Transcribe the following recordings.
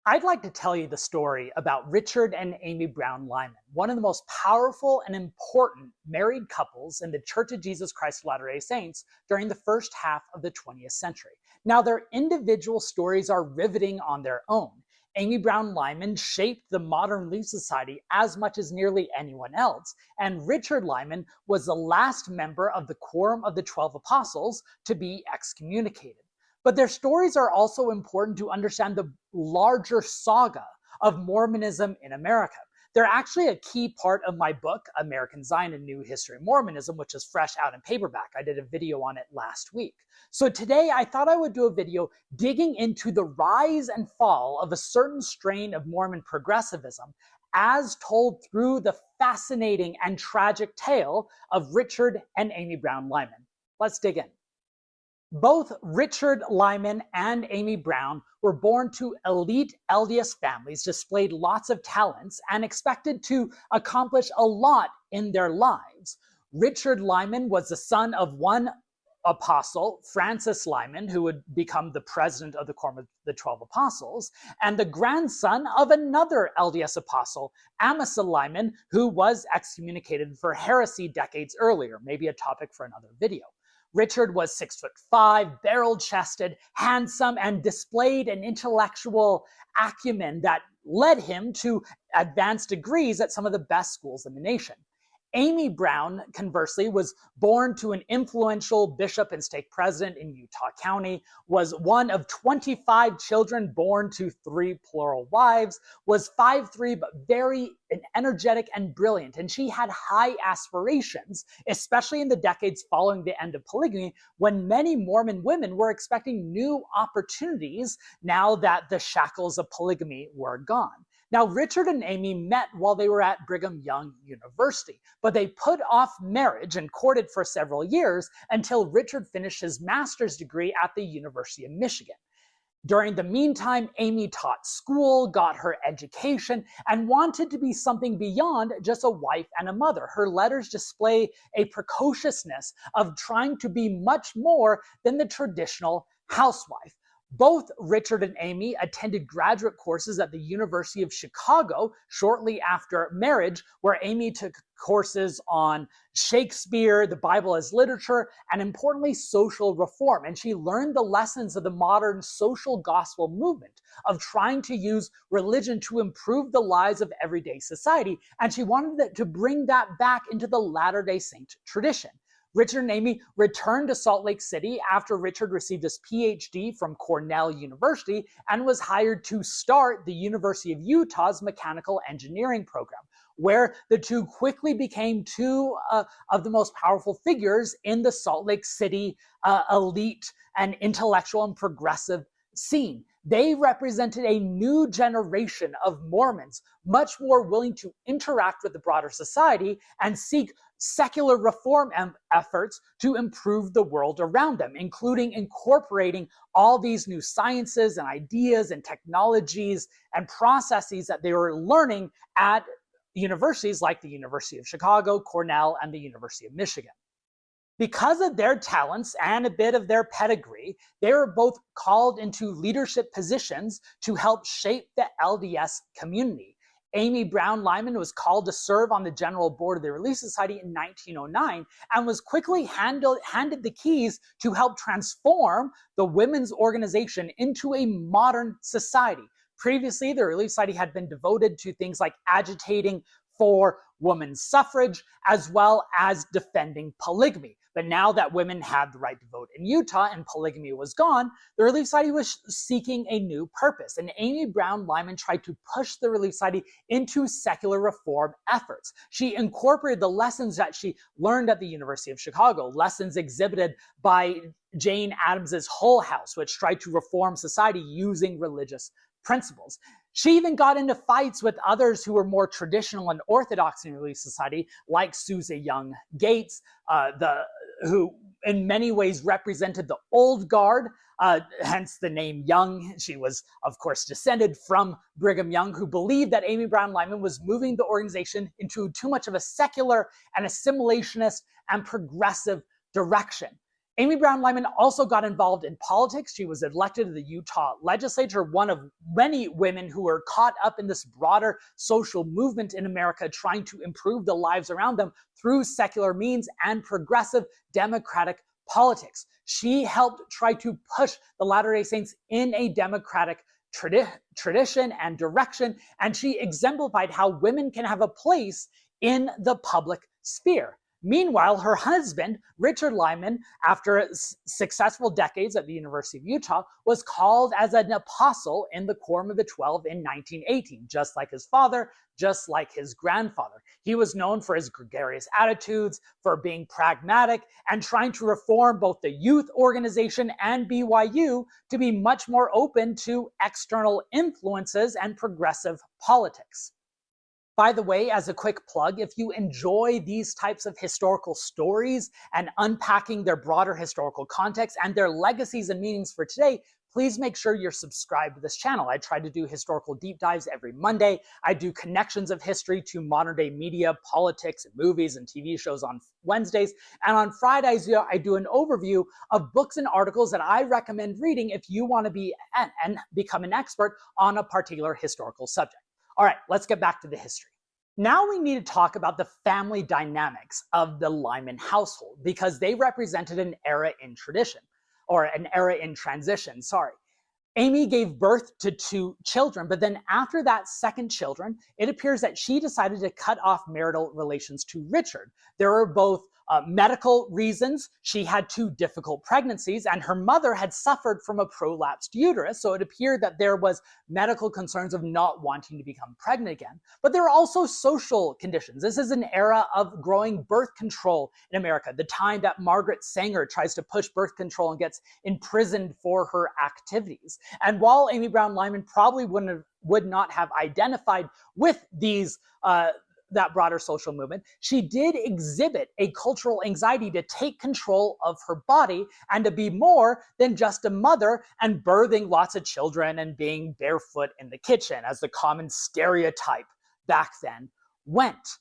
I'd like to tell you the story about Richard and Amy Brown Lyman, one of the most powerful and important married couples in the Church of Jesus Christ of Latter-day Saints during the first half of the 20th century. Now, their individual stories are riveting on their own. Amy Brown Lyman shaped the modern Relief Society as much as nearly anyone else, and Richard Lyman was the last member of the Quorum of the 12 Apostles to be excommunicated. But their stories are also important to understand the larger saga of Mormonism in America. They're actually a key part of my book, American Zion and New History of Mormonism, which is fresh out in paperback. I did a video on it last week. So today I thought I would do a video digging into the rise and fall of a certain strain of Mormon progressivism as told through the fascinating and tragic tale of Richard and Amy Brown Lyman. Let's dig in. Both Richard Lyman and Amy Brown were born to elite LDS families, displayed lots of talents, and expected to accomplish a lot in their lives. Richard Lyman was the son of one apostle, Francis Lyman, who would become the president of the Quorum of the 12 Apostles, and the grandson of another LDS apostle, Amasa Lyman, who was excommunicated for heresy decades earlier, maybe a topic for another video. Richard was 6'5", barrel-chested, handsome, and displayed an intellectual acumen that led him to advanced degrees at some of the best schools in the nation. Amy Brown, conversely, was born to an influential bishop and stake president in Utah County, was one of 25 children born to 3 plural wives, was 5'3", but very energetic and brilliant, and she had high aspirations, especially in the decades following the end of polygamy, when many Mormon women were expecting new opportunities now that the shackles of polygamy were gone. Now, Richard and Amy met while they were at Brigham Young University, but they put off marriage and courted for several years until Richard finished his master's degree at the University of Michigan. During the meantime, Amy taught school, got her education, and wanted to be something beyond just a wife and a mother. Her letters display a precociousness of trying to be much more than the traditional housewife. Both Richard and Amy attended graduate courses at the University of Chicago shortly after marriage, where Amy took courses on Shakespeare, the Bible as literature, and importantly, social reform. And she learned the lessons of the modern social gospel movement of trying to use religion to improve the lives of everyday society. And she wanted to bring that back into the Latter-day Saint tradition. Richard and Amy returned to Salt Lake City after Richard received his PhD from Cornell University and was hired to start the University of Utah's mechanical engineering program, where the two quickly became two of the most powerful figures in the Salt Lake City elite and intellectual and progressive scene. They represented a new generation of Mormons, much more willing to interact with the broader society and seek secular reform efforts to improve the world around them, including incorporating all these new sciences and ideas and technologies and processes that they were learning at universities like the University of Chicago, Cornell, and the University of Michigan. Because of their talents and a bit of their pedigree, they were both called into leadership positions to help shape the LDS community. Amy Brown Lyman was called to serve on the General Board of the Relief Society in 1909 and was quickly handed the keys to help transform the women's organization into a modern society. Previously, the Relief Society had been devoted to things like agitating for women's suffrage as well as defending polygamy. But now that women had the right to vote in Utah and polygamy was gone, the Relief Society was seeking a new purpose. And Amy Brown Lyman tried to push the Relief Society into secular reform efforts. She incorporated the lessons that she learned at the University of Chicago, lessons exhibited by Jane Addams's Hull House, which tried to reform society using religious principles. She even got into fights with others who were more traditional and orthodox in Relief Society, like Susie Young Gates, who in many ways represented the old guard, hence the name Young. She was, of course, descended from Brigham Young, who believed that Amy Brown Lyman was moving the organization into too much of a secular and assimilationist and progressive direction. Amy Brown Lyman also got involved in politics. She was elected to the Utah legislature, one of many women who were caught up in this broader social movement in America trying to improve the lives around them through secular means and progressive democratic politics. She helped try to push the Latter-day Saints in a democratic tradition and direction, and she exemplified how women can have a place in the public sphere. Meanwhile, her husband, Richard Lyman, after successful decades at the University of Utah, was called as an apostle in the Quorum of the 12 in 1918, just like his father, just like his grandfather. He was known for his gregarious attitudes, for being pragmatic, and trying to reform both the youth organization and BYU to be much more open to external influences and progressive politics. By the way, as a quick plug, if you enjoy these types of historical stories and unpacking their broader historical context and their legacies and meanings for today, please make sure you're subscribed to this channel. I try to do historical deep dives every Monday. I do connections of history to modern day media, politics, and movies and TV shows on Wednesdays. And on Fridays, I do an overview of books and articles that I recommend reading if you want to be and become an expert on a particular historical subject. All right, let's get back to the history. Now we need to talk about the family dynamics of the Lyman household because they represented an era in tradition, or an era in transition, sorry. Amy gave birth to 2 children, but then after that second children, it appears that she decided to cut off marital relations to Richard. There were both medical reasons. She had 2 difficult pregnancies, and her mother had suffered from a prolapsed uterus, so it appeared that there was medical concerns of not wanting to become pregnant again. But there were also social conditions. This is an era of growing birth control in America, the time that Margaret Sanger tries to push birth control and gets imprisoned for her activities. And while Amy Brown Lyman probably would not have identified with these that broader social movement, she did exhibit a cultural anxiety to take control of her body and to be more than just a mother and birthing lots of children and being barefoot in the kitchen, as the common stereotype back then went.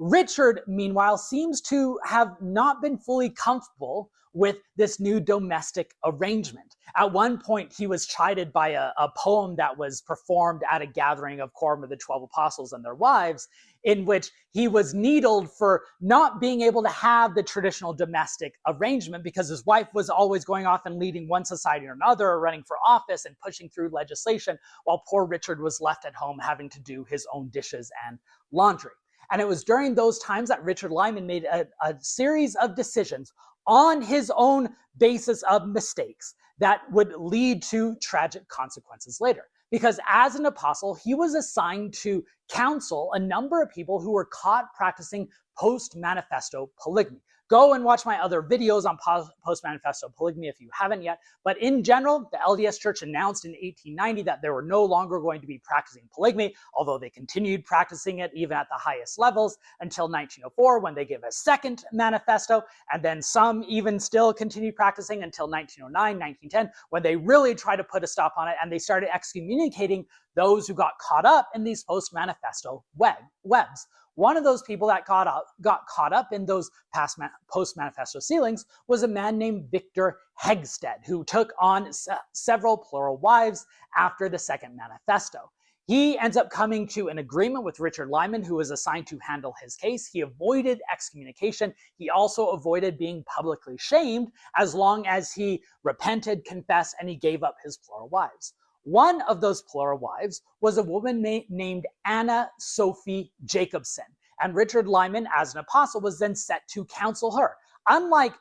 Richard, meanwhile, seems to have not been fully comfortable with this new domestic arrangement. At one point, he was chided by a poem that was performed at a gathering of Quorum of the 12 Apostles and their wives, in which he was needled for not being able to have the traditional domestic arrangement because his wife was always going off and leading one society or another, or running for office and pushing through legislation, while poor Richard was left at home having to do his own dishes and laundry. And it was during those times that Richard Lyman made a series of decisions on his own basis of mistakes that would lead to tragic consequences later. Because as an apostle, he was assigned to counsel a number of people who were caught practicing post-manifesto polygamy. Go and watch my other videos on post-manifesto polygamy if you haven't yet. But in general, the LDS Church announced in 1890 that they were no longer going to be practicing polygamy, although they continued practicing it even at the highest levels until 1904, when they gave a second manifesto. And then some even still continued practicing until 1909, 1910, when they really tried to put a stop on it and they started excommunicating those who got caught up in these post-manifesto webs. One of those people that got caught up in those post-manifesto sealings was a man named Victor Hegsted, who took on several plural wives after the second manifesto. He ends up coming to an agreement with Richard Lyman, who was assigned to handle his case. He avoided excommunication. He also avoided being publicly shamed as long as he repented, confessed, and he gave up his plural wives. One of those plural wives was a woman named Anna Sophie Jacobson, and Richard Lyman, as an apostle, was then set to counsel her. Unlike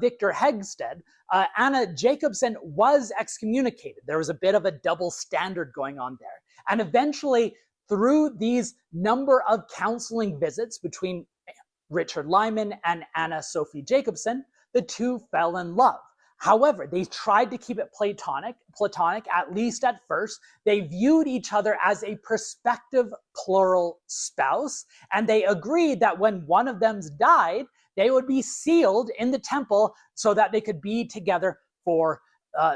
Victor Hegsted, Anna Jacobson was excommunicated. There was a bit of a double standard going on there. And eventually, through these number of counseling visits between Richard Lyman and Anna Sophie Jacobson, the two fell in love. However, they tried to keep it platonic, at least at first. They viewed each other as a prospective plural spouse, and they agreed that when one of them died, they would be sealed in the temple so that they could be together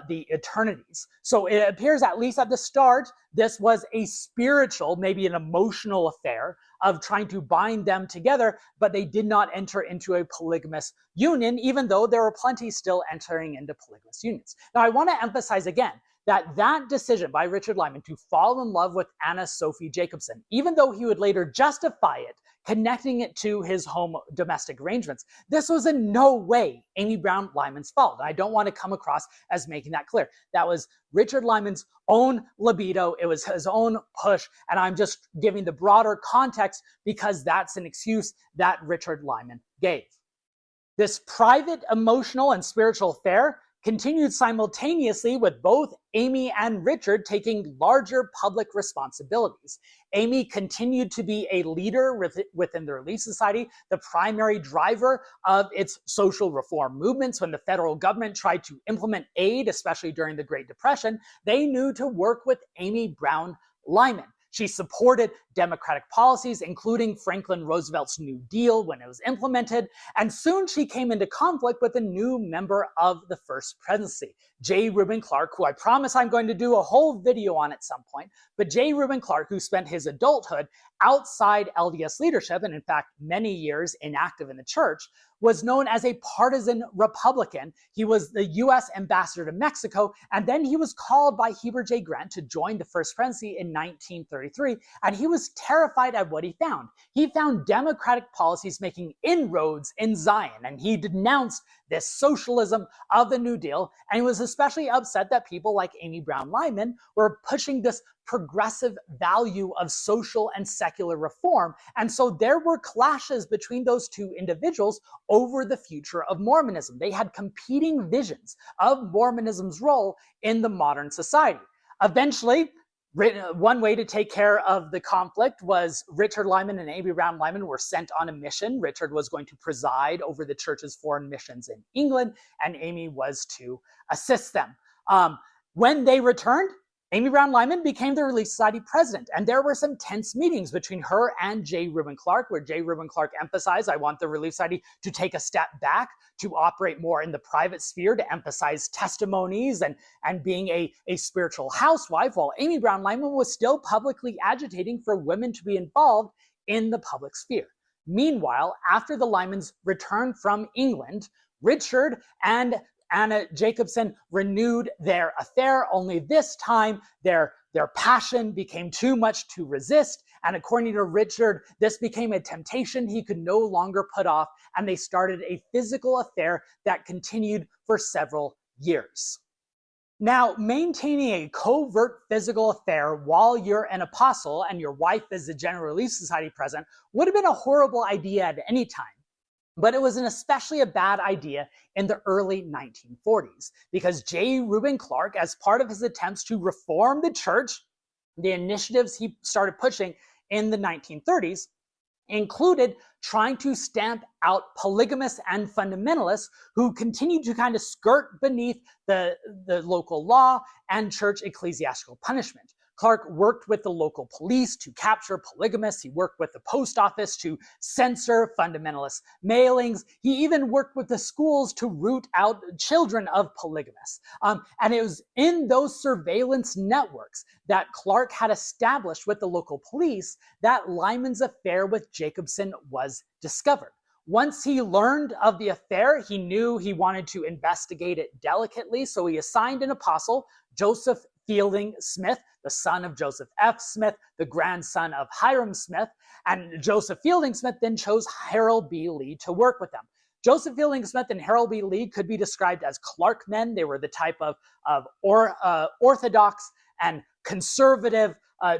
the eternities. So it appears, at least at the start, this was a spiritual, maybe an emotional affair of trying to bind them together, but they did not enter into a polygamous union, even though there were plenty still entering into polygamous unions. Now, I want to emphasize again that decision by Richard Lyman to fall in love with Anna Sophie Jacobson, even though he would later justify it, connecting it to his home domestic arrangements, this was in no way Amy Brown Lyman's fault. And I don't want to come across as making that clear. That was Richard Lyman's own libido. It was his own push. And I'm just giving the broader context because that's an excuse that Richard Lyman gave. This private, emotional, and spiritual affair continued simultaneously with both Amy and Richard taking larger public responsibilities. Amy continued to be a leader within the Relief Society, the primary driver of its social reform movements. When the federal government tried to implement aid, especially during the Great Depression, they knew to work with Amy Brown Lyman. She supported democratic policies, including Franklin Roosevelt's New Deal when it was implemented, and soon she came into conflict with a new member of the First Presidency, J. Reuben Clark, who I promise I'm going to do a whole video on at some point, but J. Reuben Clark, who spent his adulthood outside LDS leadership, and in fact many years inactive in the church, was known as a partisan Republican. He was the U.S. ambassador to Mexico, and then he was called by Heber J. Grant to join the First Presidency in 1933, and he was terrified at what he found. He found democratic policies making inroads in Zion, and he denounced this socialism of the New Deal, and he was especially upset that people like Amy Brown Lyman were pushing this progressive value of social and secular reform. And so there were clashes between those two individuals over the future of Mormonism. They had competing visions of Mormonism's role in the modern society. Eventually, one way to take care of the conflict was Richard Lyman and Amy Brown Lyman were sent on a mission. Richard was going to preside over the church's foreign missions in England, and Amy was to assist them. When they returned, Amy Brown Lyman became the Relief Society president, and there were some tense meetings between her and J. Reuben Clark, where J. Reuben Clark emphasized, I want the Relief Society to take a step back, to operate more in the private sphere, to emphasize testimonies and being a spiritual housewife, while Amy Brown Lyman was still publicly agitating for women to be involved in the public sphere. Meanwhile, after the Lymans returned from England, Richard and Anna Jacobson renewed their affair, only this time their passion became too much to resist, and according to Richard, this became a temptation he could no longer put off, and they started a physical affair that continued for several years. Now, maintaining a covert physical affair while you're an apostle and your wife is the General Relief Society president would have been a horrible idea at any time. But it was an especially a bad idea in the early 1940s because J. Reuben Clark, as part of his attempts to reform the church, the initiatives he started pushing in the 1930s included trying to stamp out polygamists and fundamentalists who continued to kind of skirt beneath the local law and church ecclesiastical punishment. Clark worked with the local police to capture polygamists. He worked with the post office to censor fundamentalist mailings. He even worked with the schools to root out children of polygamists. And it was in those surveillance networks that Clark had established with the local police that Lyman's affair with Jacobson was discovered. Once he learned of the affair, he knew he wanted to investigate it delicately, so he assigned an apostle, Joseph Fielding Smith, the son of Joseph F. Smith, the grandson of Hiram Smith, and Joseph Fielding Smith then chose Harold B. Lee to work with them. Joseph Fielding Smith and Harold B. Lee could be described as Clark men. They were the type of orthodox and conservative,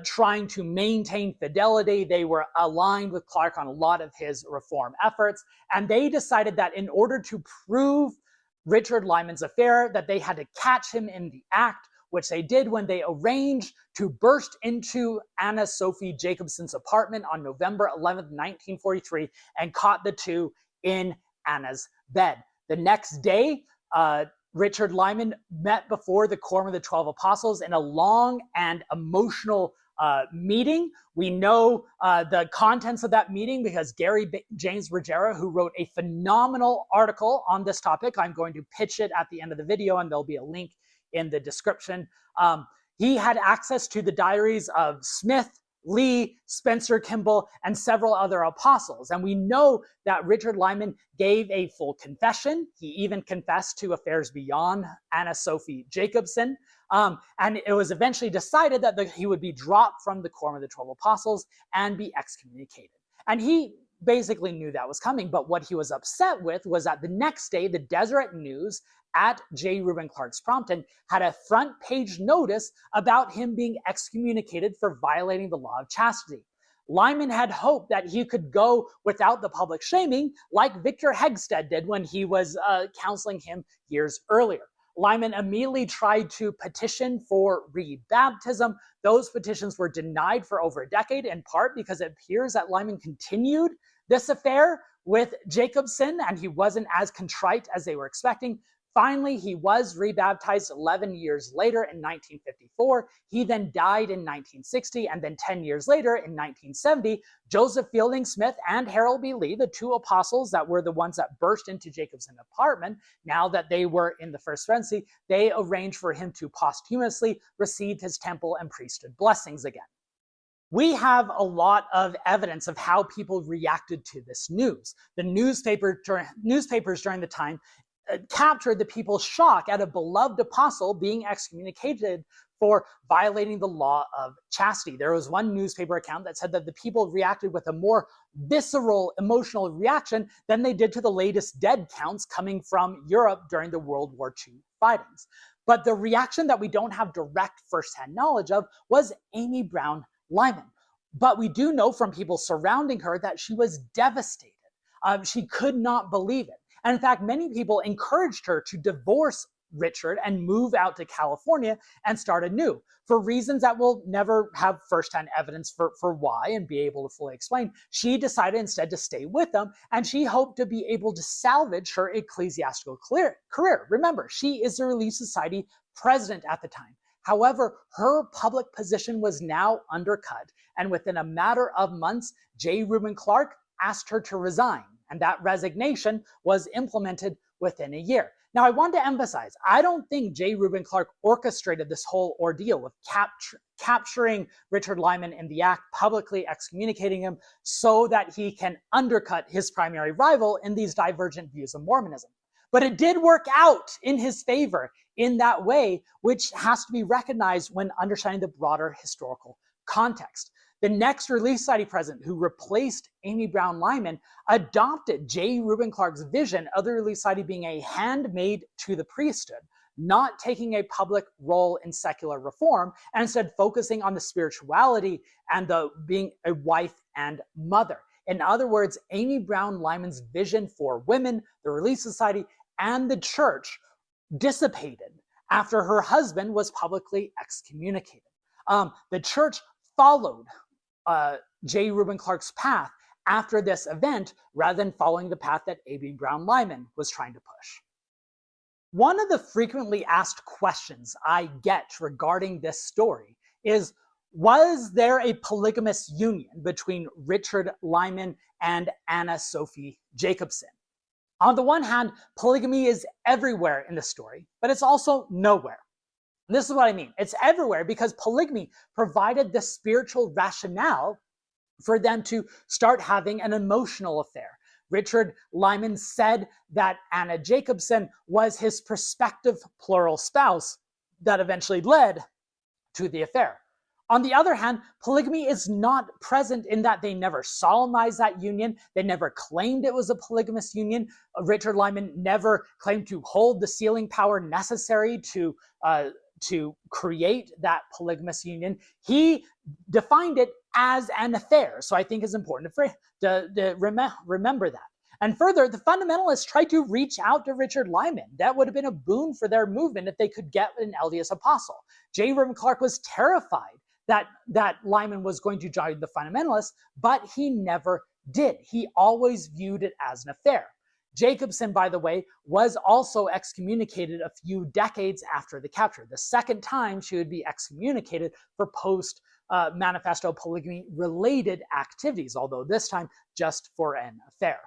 trying to maintain fidelity. They were aligned with Clark on a lot of his reform efforts, and they decided that in order to prove Richard Lyman's affair, that they had to catch him in the act, which they did when they arranged to burst into Anna Sophie Jacobson's apartment on November 11th, 1943, and caught the two in Anna's bed. The next day, Richard Lyman met before the Quorum of the 12 Apostles in a long and emotional meeting. We know the contents of that meeting because Gary James Ruggiero, who wrote a phenomenal article on this topic, I'm going to pitch it at the end of the video, and there'll be a link in the description. He had access to the diaries of Smith, Lee, Spencer Kimball, and several other apostles. And we know that Richard Lyman gave a full confession. He even confessed to affairs beyond Anna Sophie Jacobson. And it was eventually decided that he would be dropped from the Quorum of the 12 Apostles and be excommunicated. And he basically knew that was coming, but what he was upset with was that the next day, the Deseret News, at J. Reuben Clark's prompting, had a front page notice about him being excommunicated for violating the law of chastity. Lyman had hoped that he could go without the public shaming like Victor Hegstead did when he was counseling him years earlier. Lyman immediately tried to petition for rebaptism. Those petitions were denied for over a decade, in part because it appears that Lyman continued this affair with Jacobson and he wasn't as contrite as they were expecting. Finally, he was rebaptized 11 years later in 1954. He then died in 1960, and then 10 years later in 1970, Joseph Fielding Smith and Harold B. Lee, the two apostles that were the ones that burst into Jacobson's apartment, now that they were in the First Presidency, they arranged for him to posthumously receive his temple and priesthood blessings again. We have a lot of evidence of how people reacted to this news. The newspapers during the time captured the people's shock at a beloved apostle being excommunicated for violating the law of chastity. There was one newspaper account that said that the people reacted with a more visceral, emotional reaction than they did to the latest dead counts coming from Europe during the World War II fightings. But the reaction that we don't have direct firsthand knowledge of was Amy Brown Lyman. But we do know from people surrounding her that she was devastated. She could not believe it. And in fact, many people encouraged her to divorce Richard and move out to California and start anew. For reasons that we'll never have firsthand evidence for why and be able to fully explain, she decided instead to stay with them, and she hoped to be able to salvage her ecclesiastical career. Remember, she is the Relief Society president at the time. However, her public position was now undercut, and within a matter of months, J. Reuben Clark asked her to resign, and that resignation was implemented within a year. Now, I want to emphasize, I don't think J. Reuben Clark orchestrated this whole ordeal of capturing Richard Lyman in the act, publicly excommunicating him so that he can undercut his primary rival in these divergent views of Mormonism. But it did work out in his favor in that way, which has to be recognized when understanding the broader historical context. The next Relief Society president, who replaced Amy Brown Lyman, adopted J. Reuben Clark's vision of the Relief Society being a handmaid to the priesthood, not taking a public role in secular reform, and instead focusing on the spirituality and the being a wife and mother. In other words, Amy Brown Lyman's vision for women, the Relief Society, and the church dissipated after her husband was publicly excommunicated. The church followed J. Reuben Clark's path after this event rather than following the path that Amy Brown Lyman was trying to push. One of the frequently asked questions I get regarding this story is, was there a polygamous union between Richard Lyman and Anna Sophie Jacobson? On the one hand, polygamy is everywhere in the story, but it's also nowhere. And this is what I mean. It's everywhere because polygamy provided the spiritual rationale for them to start having an emotional affair. Richard Lyman said that Anna Jacobson was his prospective plural spouse that eventually led to the affair. On the other hand, polygamy is not present in that they never solemnized that union. They never claimed it was a polygamous union. Richard Lyman never claimed to hold the sealing power necessary to create that polygamous union. He defined it as an affair. So I think it's important to remember that. And further, the fundamentalists tried to reach out to Richard Lyman. That would have been a boon for their movement if they could get an LDS apostle. J. Reuben Clark was terrified that Lyman was going to join the fundamentalists, but he never did. He always viewed it as an affair. Jacobson, by the way, was also excommunicated a few decades after the capture. The second time she would be excommunicated for post-manifesto polygamy-related activities, although this time just for an affair.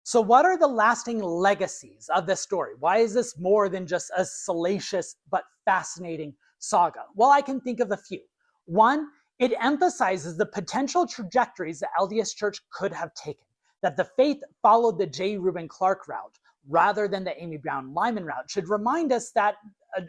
So what are the lasting legacies of this story? Why is this more than just a salacious but fascinating saga? Well, I can think of a few. One, it emphasizes the potential trajectories the LDS Church could have taken, that the faith followed the J. Reuben Clark route rather than the Amy Brown Lyman route should remind us that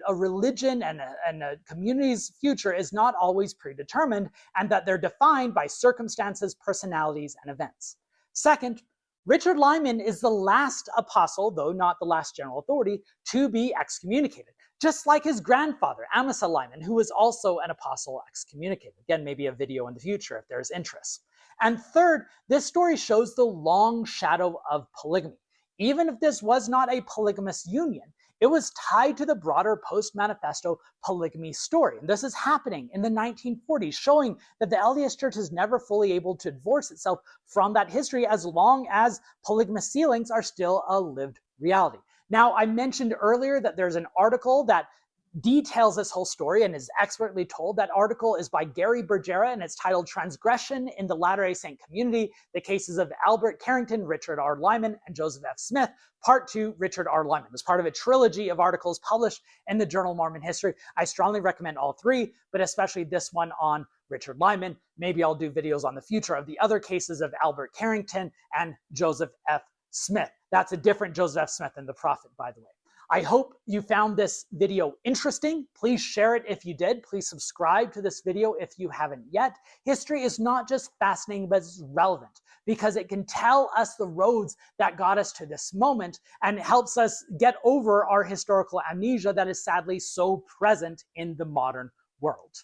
a religion and a community's future is not always predetermined, and that they're defined by circumstances, personalities, and events. Second, Richard Lyman is the last apostle, though not the last general authority, to be excommunicated, just like his grandfather, Amasa Lyman, who was also an apostle excommunicated. Again, maybe a video in the future if there's interest. And third, this story shows the long shadow of polygamy. Even if this was not a polygamous union, it was tied to the broader post-manifesto polygamy story. And this is happening in the 1940s, showing that the LDS Church is never fully able to divorce itself from that history as long as polygamous sealings are still a lived reality. Now, I mentioned earlier that there's an article that details this whole story and is expertly told. That article is by Gary Bergera, and it's titled Transgression in the Latter-day Saint Community, the Cases of Albert Carrington, Richard R. Lyman, and Joseph F. Smith, Part 2, Richard R. Lyman. It's part of a trilogy of articles published in the Journal of Mormon History. I strongly recommend all three, but especially this one on Richard Lyman. Maybe I'll do videos on the future of the other cases of Albert Carrington and Joseph F. Smith. That's a different Joseph F. Smith than the prophet, by the way. I hope you found this video interesting. Please share it if you did. Please subscribe to this video if you haven't yet. History is not just fascinating, but it's relevant because it can tell us the roads that got us to this moment and helps us get over our historical amnesia that is sadly so present in the modern world.